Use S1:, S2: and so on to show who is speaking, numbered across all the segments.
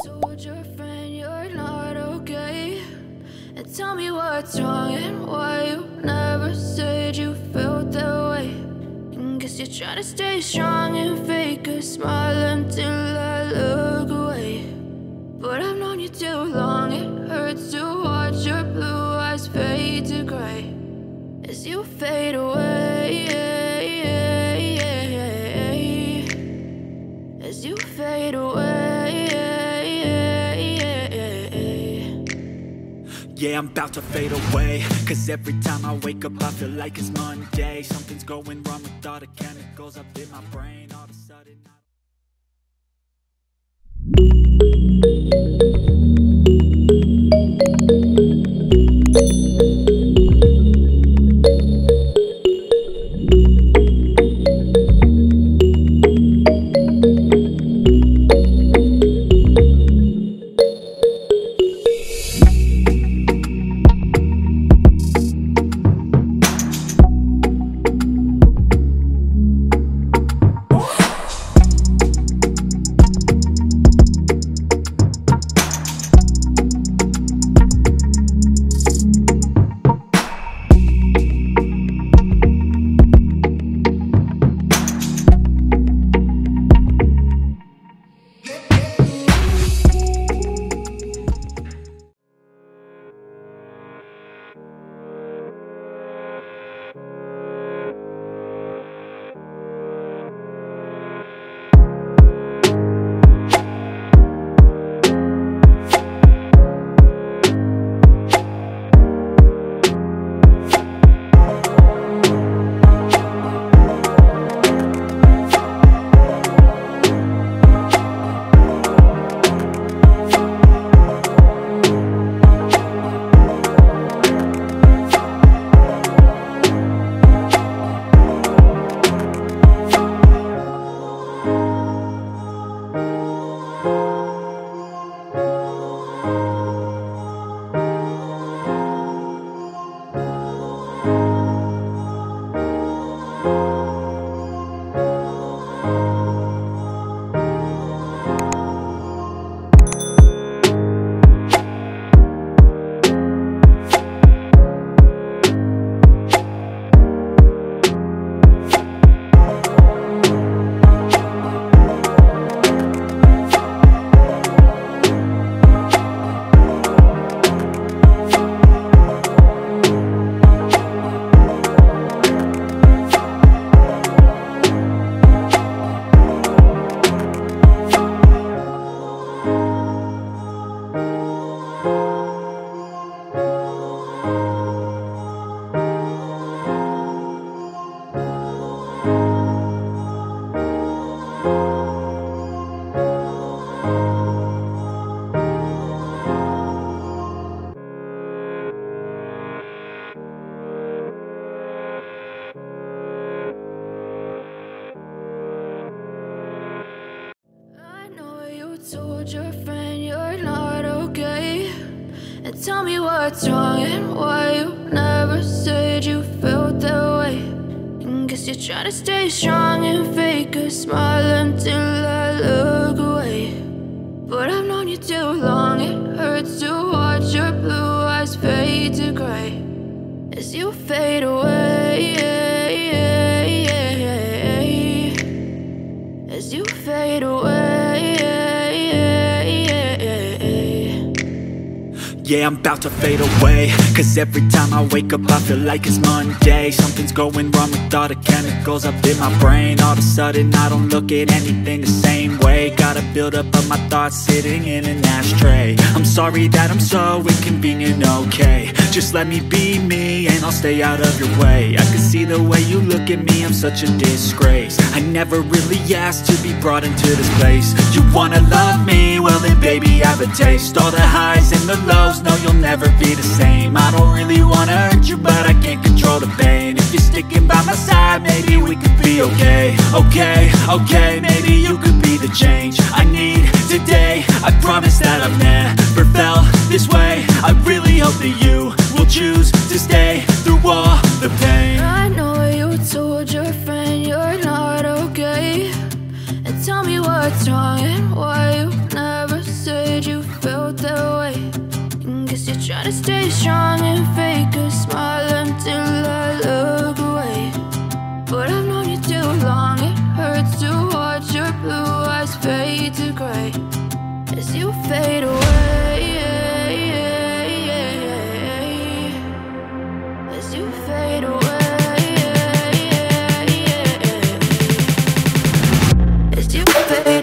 S1: told your friend you're not okay, and tell me what's wrong and why you never said you felt that way. And guess you're trying to stay strong and fake a smile until I look away. But I've known you too long, it hurts to watch your blue eyes fade to gray as you fade away, as you fade away.
S2: Yeah, I'm about to fade away, cause every time I wake up I feel like it's Monday. Something's going wrong with all the chemicals up in my brain. All of a sudden
S1: told your friend you're not okay, and tell me what's wrong and why you never said you felt that way. And guess you're trying to stay strong and fake a smile until I look away. But I've known you too long, it hurts to watch your blue eyes fade to gray as you fade away, as you fade away.
S2: yeah, I'm about to fade away, cause every time I wake up I feel like it's Monday. Something's going wrong with all the chemicals up in my brain. All of a sudden I don't look at anything the same way. Got a buildup of my thoughts sitting in an ashtray. I'm sorry that I'm so inconvenient, okay. Just let me be me and I'll stay out of your way. I can see the way you look at me, I'm such a disgrace. I never really asked to be brought into this place. You wanna love me? Well then baby I have a taste. All the highs and the lows, no you'll never be the same. I don't really wanna hurt you but I can't control the pain. If you're sticking by my side maybe we could be okay. Okay, maybe you could be the change I need today. I promise that I've never felt this way. I really hope that you will choose to stay through all the pain.
S1: I know you told your friend you're not okay, and tell me what's wrong and why you never say stay strong and fake a smile until I look away. But I've known you too long, it hurts to watch your blue eyes fade to gray as you fade away, as you fade away, as you fade away.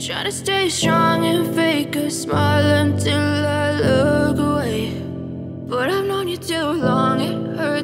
S1: Try to stay strong and fake a smile until I look away. But I've known you too long, it hurts